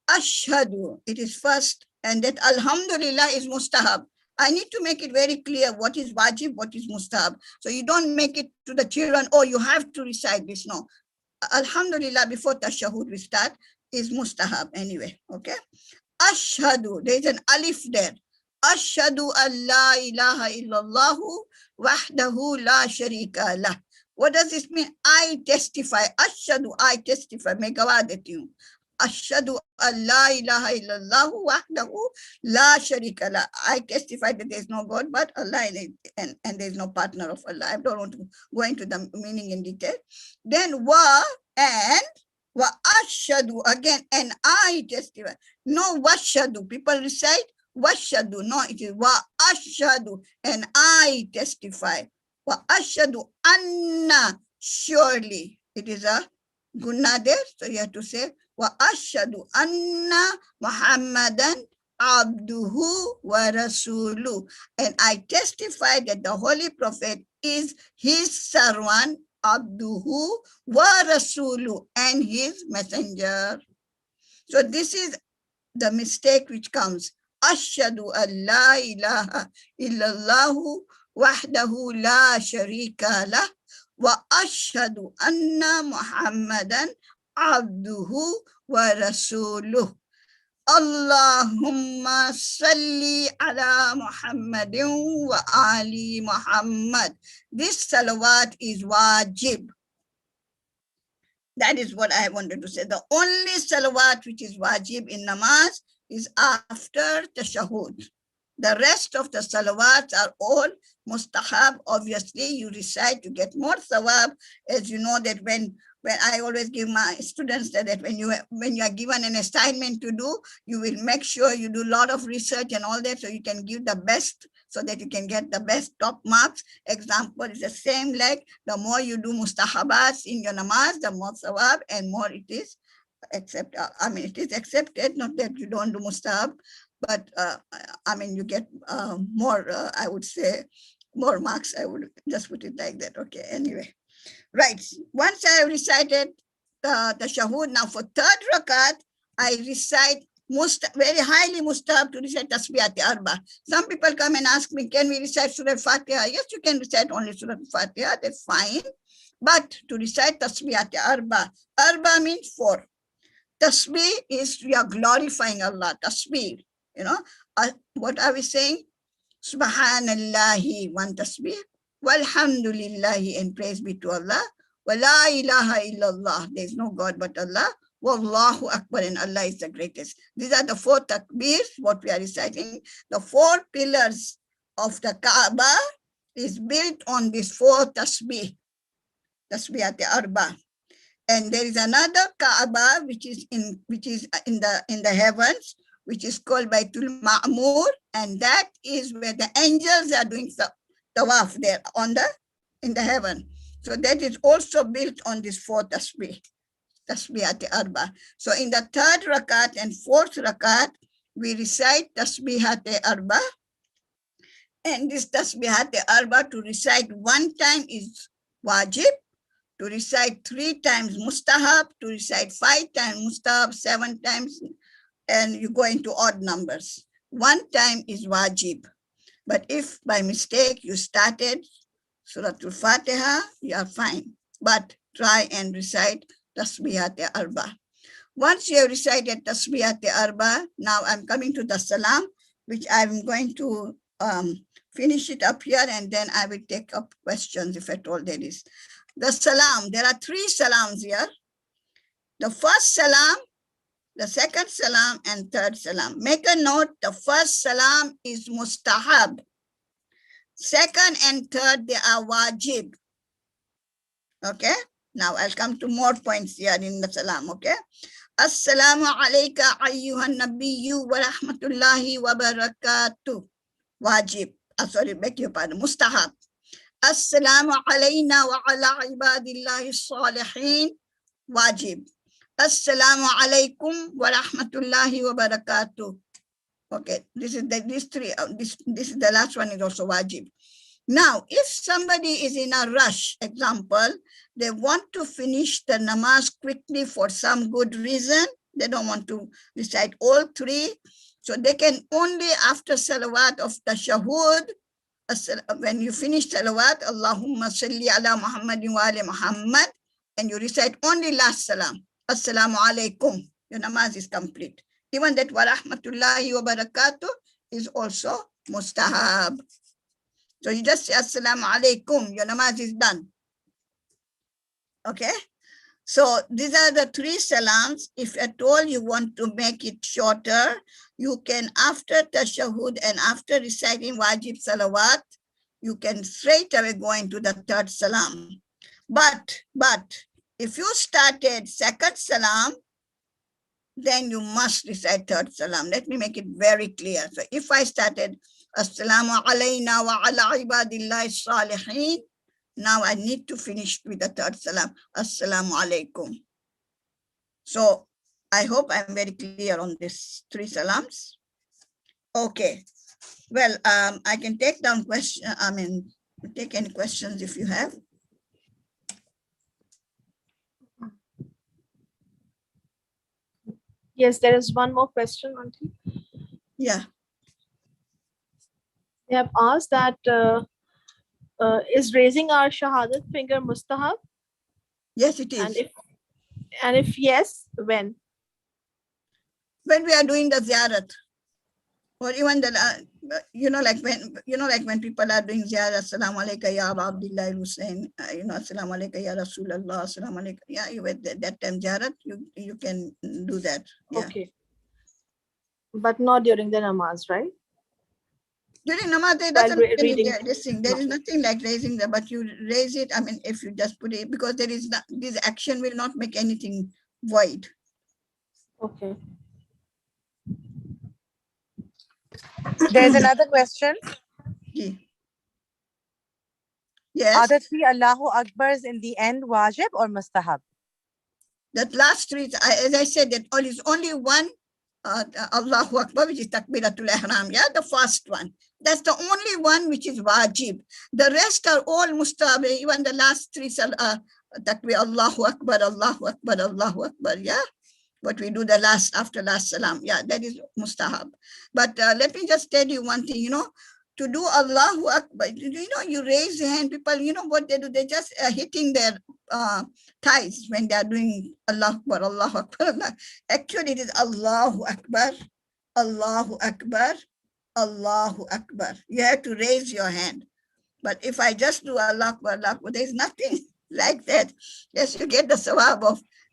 Ashhadu, it is first, and that Alhamdulillah is mustahab. I need to make it very clear what is wajib, what is mustahab. So you don't make it to the children, oh, you have to recite this. No. Alhamdulillah, before Tashahud we start, is mustahab anyway, okay? Ashhadu, there is an alif there. Ashhadu an la ilaha illallahu wahdahu la sharika lah. What does this mean? I testify. Ashhadu, I testify. Megawadatiu. Ashhadu an la ilaha illallahu wahdahu la sharika lah. I testify that there is no God but Allah, and there is no partner of Allah. I don't want to go into the meaning in detail. Then wa, and wa ashhadu, again, and I testify. No washhadu. People recite washhadu. No, it is wa ashhadu, and I testify. Wa ashhadu anna, surely. It is a gunna there, so you have to say wa ashhadu anna Muhammadan abduhu wa rasuluh, and I testify that the Holy Prophet is his servant, abduhu wa rasuluh, and his messenger. So this is the mistake which comes. Ashhadu an la ilaha illallahu wahdahu la sharika lah wa ashhadu anna Muhammadan abduhu wa rasuluh. Allahumma salli ala Muhammadin wa ali Muhammad. This salawat is wajib. That is what I wanted to say. The only salawat which is wajib in namaz is after tashahud. The rest of the salawats are all mustahab. Obviously, you recite to get more thawab. As you know that when I always give my students that when you are given an assignment to do, you will make sure you do a lot of research and all that, so you can give the best, so that you can get the best top marks. Example is the same, like the more you do mustahabats in your namaz, the more thawab and more it is accepted. I mean, it is accepted, not that you don't do mustahab, but I mean, you get more, I would say, more marks. I would just put it like that. Okay, anyway. Right, once I have recited the tashahud, now for third rakat, I recite very highly mustahab to recite tasbihati arba. Some people come and ask me, can we recite Surah Fatiha? Yes, you can recite only Surah Fatiha, that's fine. But to recite tasbihati arba, arba means 4. Tasbih is, we are glorifying Allah, tasbih. What are we saying? Subhanallahi, 1 tasbih. Walhamdulillahi, and praise be to Allah. Wa la ilaha illallah, there is no God but Allah. Wallahu akbar, and Allah is the greatest. These are the 4 takbirs, what we are reciting. The 4 pillars of the Kaaba is built on these 4 tasbih, tasbihati arba. And there is another Kaaba which is in the heavens, which is called Baitul Ma'mur, and that is where the angels are doing tawaf there in the heaven. So that is also built on this 4 tasbih, tasbihat arba. So in the 3rd rakat and 4th rakat, we recite tasbihat arba. And this tasbihat arba to recite 1 time is wajib, to recite 3 times mustahab, to recite 5 times mustahab, 7 times, and you go into odd numbers. 1 time is wajib. But if by mistake you started Surah Al-Fatiha, you are fine. But try and recite tasbihat arba. Once you have recited tasbihat arba, now I'm coming to the salam, which I'm going to finish it up here, and then I will take up questions if at all there is. The salam, there are 3 salams here. The first salam, the second salam, and 3rd salam. Make a note, the first salam is mustahab. 2nd and 3rd, they are wajib. Okay, now I'll come to more points here in the salam, okay? Assalamu alayka ayyuhan nabiyyu wa rahmatullahi wa barakatuh. Wajib. Sorry, beg your pardon. Mustahab. Assalamu alayna wa ala ibadillahi salihin. Wajib. Assalamu alaykum wa rahmatullahi wa barakatuh. Okay, this is these 3. This is the last one is also wajib. Now, if somebody is in a rush, example, they want to finish the namaz quickly for some good reason, they don't want to recite all 3, so they can only after salawat of tashahhud, when you finish salawat, Allahumma salli ala Muhammadin wa ali Muhammad, and you recite only last salam, Assalamu alaikum, your namaz is complete. Even that wa rahmatullahi wa barakatuh is also mustahab. So you just say Assalamu alaikum, your namaz is done. Okay, so these are the 3 salams. If at all you want to make it shorter, you can, after tashahhud and after reciting wajib salawat, you can straight away go into the 3rd salam. But if you started 2nd salam, then you must recite 3rd salam. Let me make it very clear. So if I started Assalamu alayna wa ala ibadillahi salihin, now I need to finish with the 3rd salam, Assalamu alaikum. So I hope I'm very clear on these 3 salams. Okay. Well, I can take down take any questions if you have. Yes, there is one more question, Auntie. Yeah. They have asked that is raising our shahadat finger mustahab? Yes, it is. And if yes, when? When we are doing the ziyarat, or even the like when people are doing ziyarat, Assalamu alaikum ya Aba Abdullah Hussein, Assalamu alaikum ya Rasulullah, Assalamu alaikum. Yeah, you at that time ziyarat, you can do that. Yeah. Okay. But not during the namaz, right? During namaz, there doesn't there is nothing like raising the, but you raise it. I mean, if you just put it, because there is not, this action will not make anything void. Okay. There's another question. Yeah. Yes. Are the 3 Allahu Akbars in the end wajib or mustahab? That last 3, as I said, that is only one Allahu Akbar, which is Takbiratul Ihram. Yeah, the first one. That's the only one which is wajib. The rest are all mustahab. Even the last 3 Takbir, Allahu Akbar, Allahu Akbar, Allahu Akbar. Yeah, what we do the after last salam. Yeah, that is mustahab. But let me just tell you one thing. To do Allahu Akbar, you raise the hand. People, what they do? They just hitting their thighs when they are doing Allahu Akbar, Allahu Akbar. Allah. Actually, it is Allahu Akbar, Allahu Akbar, Allahu Akbar. You have to raise your hand. But if I just do Allahu Akbar, Allahu Akbar, there is nothing like that. Yes, you get the sawab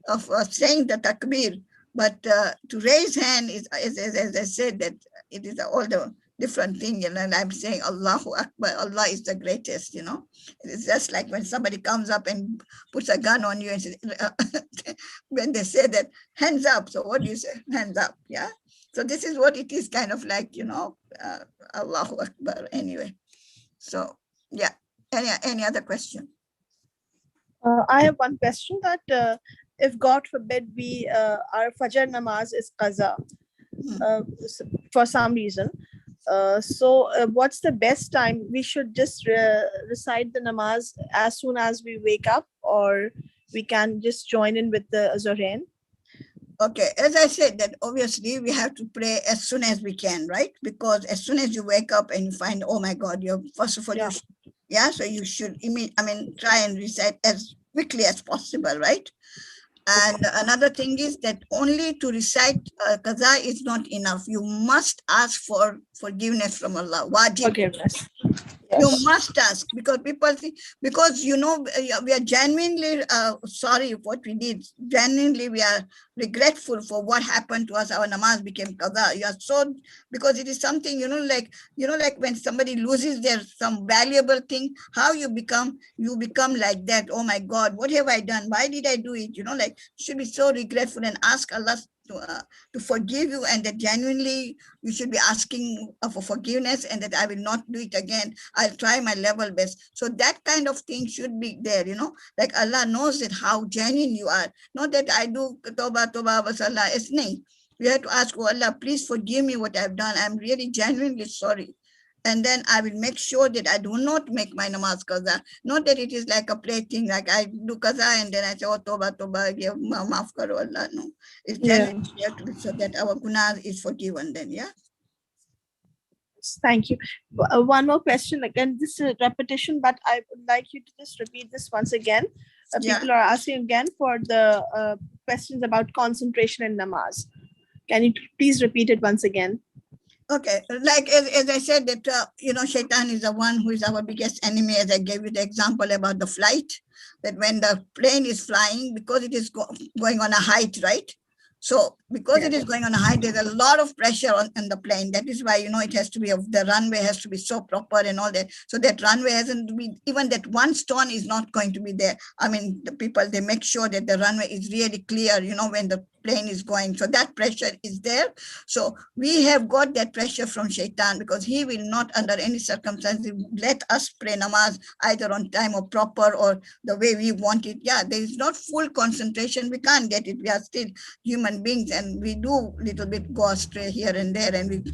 of saying the takbir. But to raise hand is, as I said, that it is all the different thing, and I'm saying Allahu Akbar, Allah is the greatest, It's just like when somebody comes up and puts a gun on you and says, when they say that, hands up. So what do you say? Hands up, yeah? So this is what it is, kind of like, Allahu Akbar anyway. So, yeah. Any other question? I have one question that if God forbid we our Fajr namaz is qaza for some reason, what's the best time we should just recite the namaz as soon as we wake up, or we can just join in with the Zohrain? Okay, as I said, that obviously we have to pray as soon as we can, right? Because as soon as you wake up and you find, oh my God, you're first of all, Yeah. so you should try and recite as quickly as possible, right? And another thing is that only to recite qaza is not enough. You must ask for forgiveness from Allah. Wajib. Forgiveness. You Yes. must ask, because people think, because we are genuinely sorry what we did. Genuinely, we are regretful for what happened to us. Our namaz became qada. You are so, because it is something, like when somebody loses their some valuable thing, how you become like that. Oh my God, what have I done? Why did I do it? Like, you should be so regretful and ask Allah to forgive you, and that genuinely you should be asking for forgiveness, and that I will not do it again. I'll try my level best. So that kind of thing should be there, like Allah knows that how genuine you are. Not that I do toba wasalla. It's nahi. You have to ask, oh Allah, please forgive me what I've done. I'm really genuinely sorry. And then I will make sure that I do not make my namaz qaza. Not that it is like a play thing, like I do qaza and then I say, oh, toba, maaf karo Allah. No. It's genuine. We have to be so that our guna is forgiven then, yeah? Thank you. One more question. Again, this is a repetition, but I would like you to just repeat this once again. Yeah. People are asking again for the questions about concentration in namaz. Can you please repeat it once again? Okay, like as I said that, Shaytan is the one who is our biggest enemy, as I gave you the example about the flight, that when the plane is flying, because it is going on a height, right? So because it is going on a height, there's a lot of pressure on the plane. That is why, it has to be, the runway has to be so proper and all that. So that runway hasn't to be, even that one stone is not going to be there. The people, they make sure that the runway is really clear, when the plane is going. So that pressure is there. So we have got that pressure from Shaitan, because he will not under any circumstances let us pray namaz either on time or proper or the way we want it. Yeah, there is not full concentration. We can't get it. We are still human beings, and we do little bit go astray here and there, and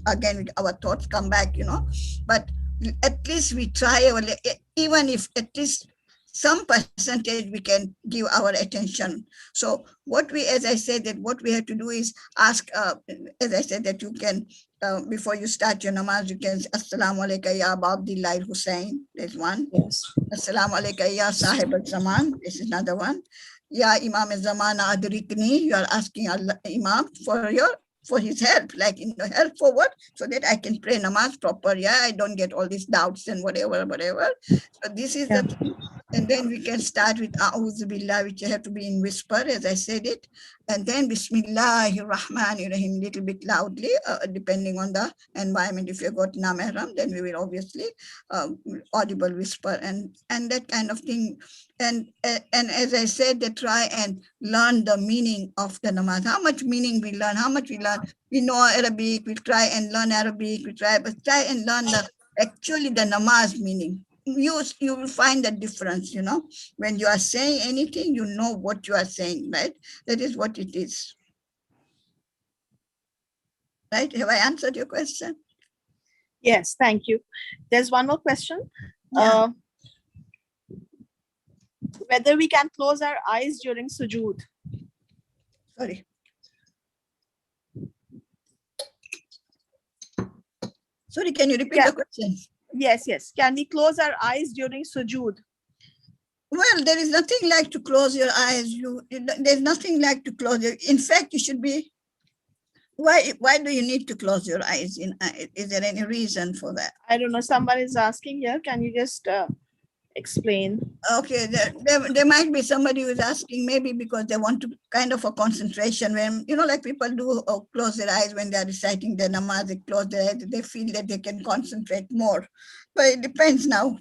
our thoughts come back, but at least we try, even if at least some percentage we can give our attention. So as I said, that what we have to do is ask, as I said, that you can, before you start your namaz, you can say, Assalamu alaikum ya Aba Abdillah Hussain. There's one. Yes. Assalamu alaikum ya Sahib al-Zaman. This is another one. Ya Imam al-Zamana Adrikni. You are asking Allah, Imam for his help, like help for what? So that I can pray namaz proper. Yeah, I don't get all these doubts and whatever. So this is the thing. And then we can start with A'udhu Billah, which have to be in whisper, as I said it. And then Bismillahir Rahmanir Rahim, little bit loudly, depending on the environment. If you've got Namehram, then we will obviously audible whisper and that kind of thing. And as I said, they try and learn the meaning of the namaz. How much meaning we learn, we know Arabic, we try and learn Arabic, but try and learn the namaz meaning. You will find the difference, when you are saying anything, you know what you are saying, right? That is what it is. Right? Have I answered your question? Yes, thank you. There's one more question. Yeah. Whether we can close our eyes during sujood. Sorry. Sorry, can you repeat the question? Yes. Can we close our eyes during sujood? Well, there is nothing like to close your eyes. There's nothing like to close your. In fact, you should be. Why do you need to close your eyes? Is there any reason for that? I don't know. Someone is asking here. Can you just explain? Okay, there might be somebody who is asking, maybe because they want to kind of a concentration when, like people do close their eyes when they're reciting their namaz, they close their eyes, they feel that they can concentrate more. But it depends now.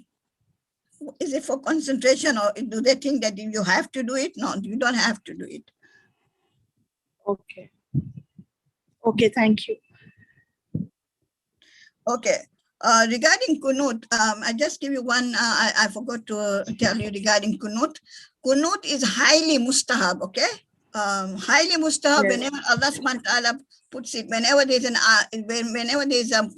Is it for concentration, or do they think that you have to do it? No, you don't have to do it. Okay, thank you. Okay. Regarding Kunut, I just give you one, I forgot to tell you regarding Kunut. Kunut is highly mustahab, okay? Highly mustahab, Yes. whenever Allah subhanahu wa ta'ala puts it, whenever there's whenever there's a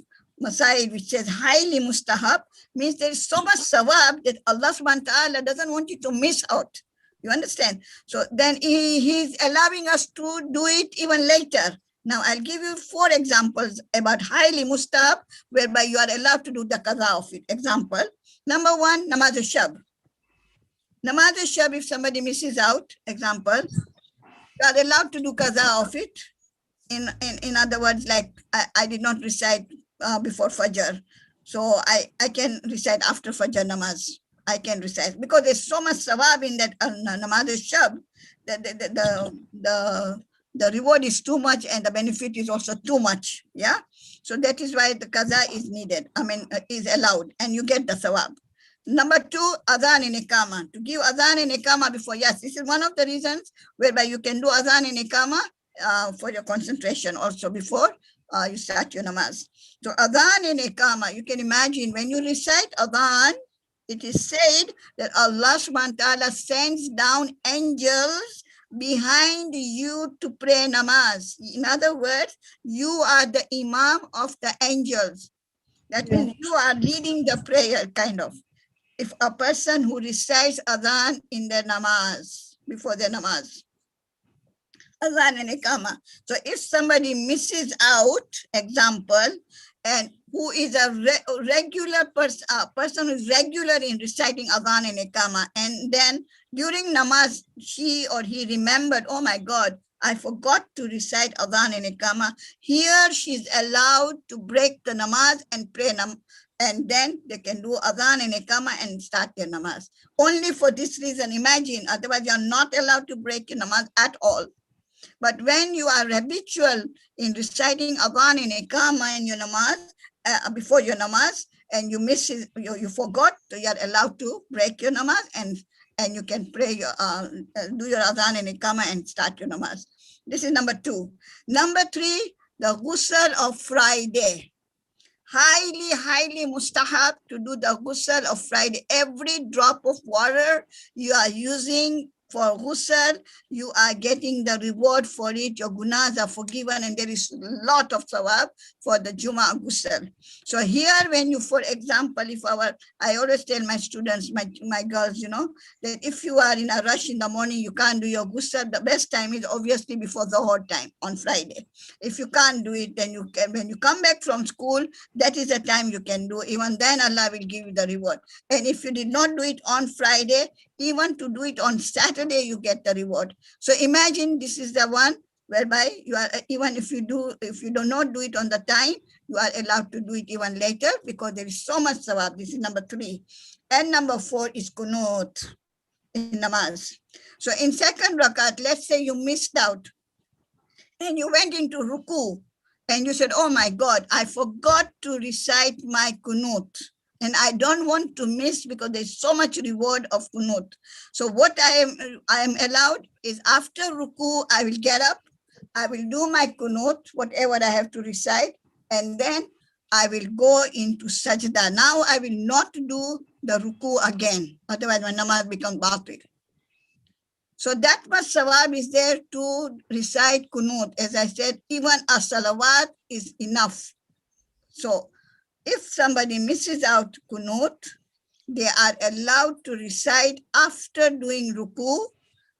Masail which says highly mustahab, means there is so much sawab that Allah subhanahu wa ta'ala doesn't want you to miss out. You understand? So then he's allowing us to do it even later. Now I'll give you 4 examples about highly mustahab, whereby you are allowed to do the qaza of it. Example, number 1, namaz al-shab. Namaz al-shab, if somebody misses out, example, you are allowed to do qaza of it. In other words, like I did not recite before Fajr, so I can recite after Fajr namaz. I can recite because there's so much sawab in that namaz al-shab that the reward is too much and the benefit is also too much. Yeah, so that is why the qaza is needed. I mean, is allowed, and you get the sawab. Number 2, adhan and iqama. To give adhan and iqama before, yes, this is one of the reasons whereby you can do adhan and iqama for your concentration also before you start your namaz. So adhan and iqama, you can imagine when you recite adhan, it is said that Allah subhanahu wa ta'ala sends down angels behind you to pray namaz. In other words, you are the imam of the angels. That means you are leading the prayer, kind of. If a person who recites adhan in their namaz, before their namaz, adhan and iqama. So if somebody misses out, example, and who is a regular person who is regular in reciting adhan and iqama, and then during namaz, she or he remembered, oh my God, I forgot to recite adhan and iqama. Here she's allowed to break the namaz and pray and then they can do adhan and iqama and start their namaz. Only for this reason, imagine, otherwise you're not allowed to break your namaz at all. But when you are habitual in reciting adhan and iqama in your namaz, before your namaz, and you miss it, you forgot, so you are allowed to break your namaz and you can pray your do your adhan and iqama and start your namaz. This is number 2. Number 3, the ghusl of Friday. Highly mustahab to do the ghusl of Friday. Every drop of water you are using for ghusl, you are getting the reward for it. Your gunas are forgiven, and there is a lot of sawab for the Juma ghusl. So here, when you, for example, if I always tell my students, my girls, you know, that if you are in a rush in the morning, you can't do your ghusl, the best time is obviously before the hot time on Friday. If you can't do it, then you can, when you come back from school, that is the time you can do. Even then Allah will give you the reward. And if you did not do it on Friday, even to do it on Saturday, you get the reward. So imagine this is the one whereby you are, even if you do not do it on the time, you are allowed to do it even later because there is so much sawab. This is number 3. And number 4 is kunut in namaz. So in second rakat, let's say you missed out and you went into ruku and you said, oh my God, I forgot to recite my kunut. And I don't want to miss because there's so much reward of kunut. So what I am allowed is after ruku, I will get up, I will do my kunut, whatever I have to recite, and then I will go into sajda. Now I will not do the ruku again. Otherwise my namaz becomes batil. So that much sawab is there to recite kunut. As I said, even a salawat is enough. So if somebody misses out kunut, they are allowed to recite after doing ruku,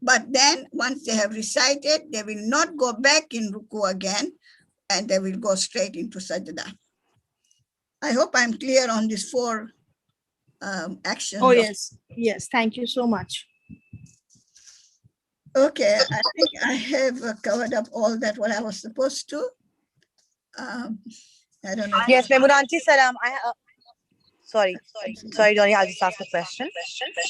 but then once they have recited, they will not go back in ruku again, and they will go straight into sajda. I hope I'm clear on these 4 actions. Oh, yes. Yes. Thank you so much. Okay, I think I have covered up all that what I was supposed to. I don't know. Yes, Memunanti Salam. Sorry, Donnie, I'll just ask a question.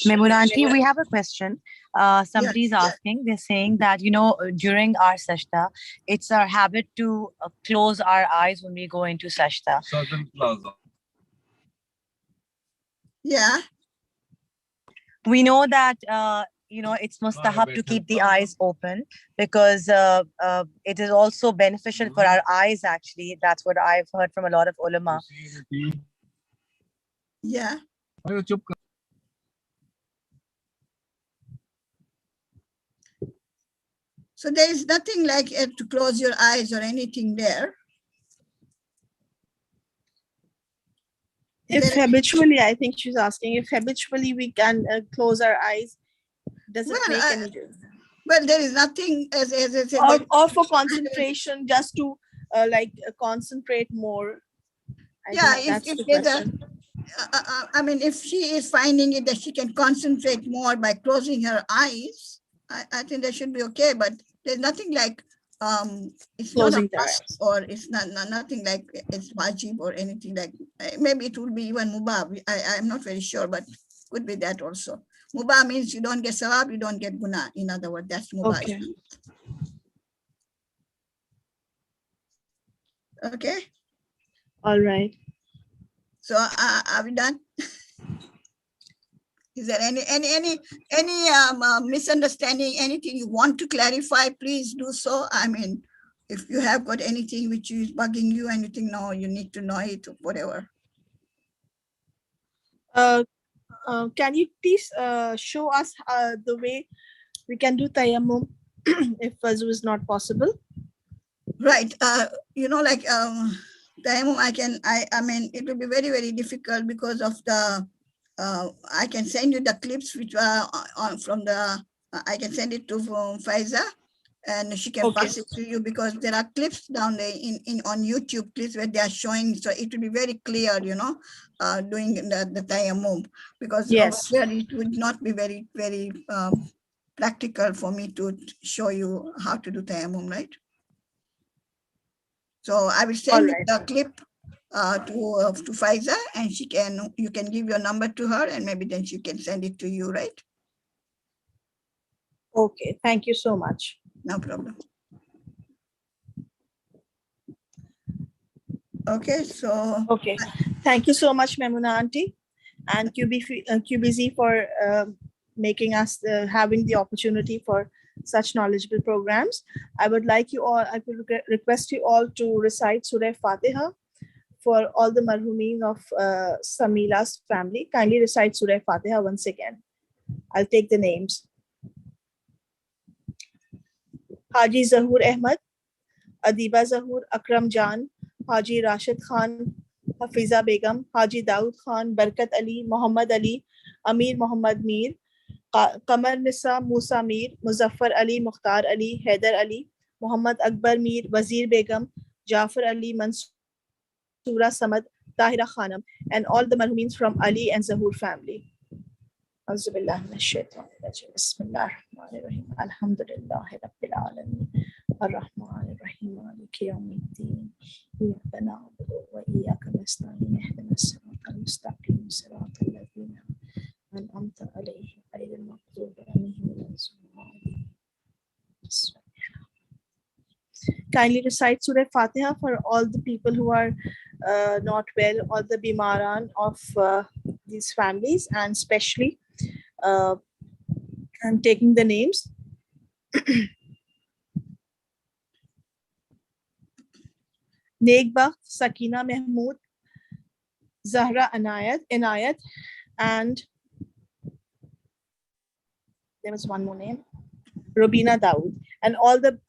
Memunanti, we have a question. Somebody's asking, they're saying that, you know, during our sajda, it's our habit to close our eyes when we go into sajda. Yeah. We know that, you know, it's mustahab to keep the eyes open because it is also beneficial for our eyes, actually. That's what I've heard from a lot of ulama. Yeah. So there is nothing like to close your eyes or anything there. If habitually, I think she's asking if habitually we can close our eyes, does it make any difference? Well, there is nothing as I said. Or for concentration, just to concentrate more. Yeah, if there's I mean, if she is finding it that she can concentrate more by closing her eyes, I think that should be okay. But there's nothing like it's closing not a must, or it's nothing like it's wajib or anything like. Maybe it will be even mubah. I'm not very sure, but could be that also. Mubah means you don't get sawab, you don't get guna. In other words, that's mubah. Okay. Okay. All right. So are we done? Is there any misunderstanding, anything you want to clarify, please do so. I mean, if you have got anything which is bugging you and you think, no, you need to know it or whatever. Can you please show us the way we can do tayammum if wuzu is not possible? Right. You know, like tayammum, I mean, it will be very, very difficult because of the, I can send you the clips which are from the, I can send it to Faiza and she can pass it to you because there are clips down there on YouTube clips where they are showing, so it will be very clear, you know, doing the tayammum, because yes, it would not be very, very practical for me to show you how to do tayammum, right? So I will send you the clip to Faiza, and you can give your number to her, and maybe then she can send it to you, right? Okay, thank you so much. No problem. Okay, so. Okay, thank you so much, Memuna Auntie, and QBZ for making us having the opportunity for such knowledgeable programs. I would request you all to recite Surah Fatiha for all the marhumeen of Samila's family. Kindly recite Surah Fatiha once again. I'll take the names. Haji Zahur Ahmad, Adiba Zahur, Akram Jan, Haji Rashid Khan, Hafiza Begum, Haji Daud Khan, Barkat Ali, Muhammad Ali, Amir Muhammad Mir, Kamar Nisa Musa Mir, Muzaffar Ali, Mukhtar Ali, Haider Ali, Muhammad Akbar Mir, Wazir Begum, Jafar Ali, Mansoura Samad, Tahira Khanam, and all the marhumeens from Ali and Zahur family. أعوذ بالله من الشيطان الرجيم بسم الله الرحمن الرحيم الحمد لله رب العالمين الرحمن الرحيم مالك يوم الدين إياك نعبد وإياك نستعين اهدنا الصراط المستقيم صراط الذين أنعمت عليهم غير المغضوب عليهم ولا الضالين. Kindly recite Surah Fatiha for all the people who are not well, all the bimaran of these families, and especially I'm taking the names. Negbakht, Sakina Mahmood, Zahra Inayat, and there was one more name, Robina Dawood, and all the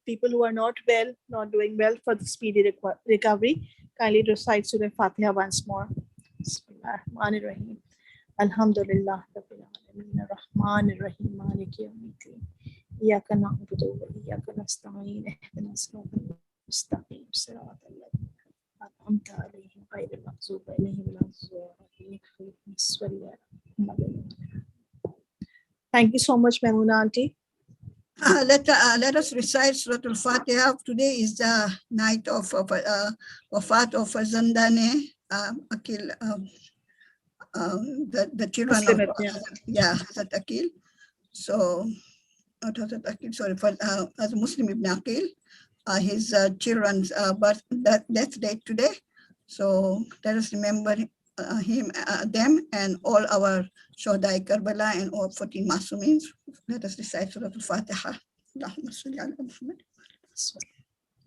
people who are not well, not doing well, for the speedy recovery. Kindly recite Surah Fatiha once more. Bismillahirrahmanirrahim. Alhamdulillah Rabbil Alameen Ar-Rahman Ar-Rahim Maliki Yawmiddin. Iyyaka na'budu wa iyyaka nasta'in ihdinas siratal mustaqim siratal ladzina an'amta 'alaihim ghayril maghdubi 'alaihim waladdallin. Thank you so much, Memuna Auntie. Let us recite Surah Al-Fatiha. Today is the night of Wafat of Zandane Akil, the children of Hazrat Akil. So, not Hazrat Akil, sorry, as Muslim Ibn Akil, his children's death date today. So let us remember him, them, and all our Shuhada Karbala and all 14 Masumins. Let us recite Surah Al-Fatiha. Allahumma salli ala Muhammad.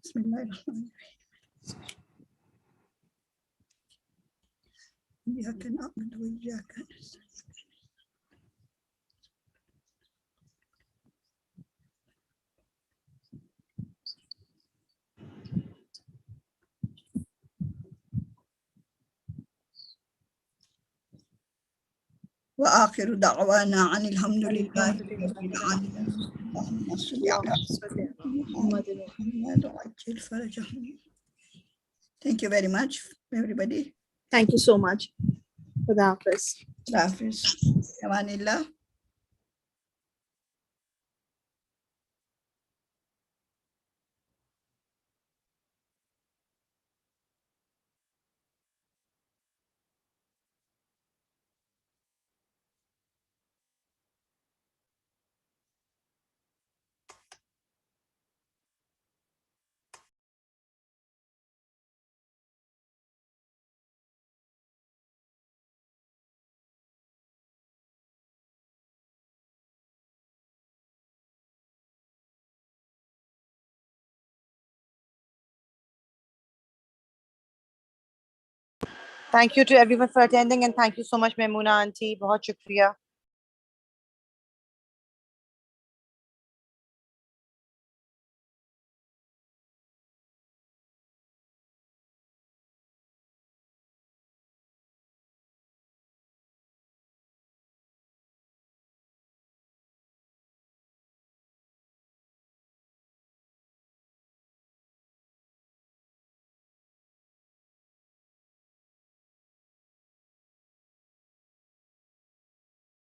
Bismillahirrahmanirrahim. إياك نعبد وإياك نستعين. وآخر دعوانا عن الحمد لله رب العالمين. اللهم صل على محمد وعجل فرجهم. Thank you very much, everybody. Thank you so much. Khuda Hafiz. Hafiz. Amanillah. Thank you to everyone for attending, and thank you so much, Maimuna auntie. बहुत शुक्रिया.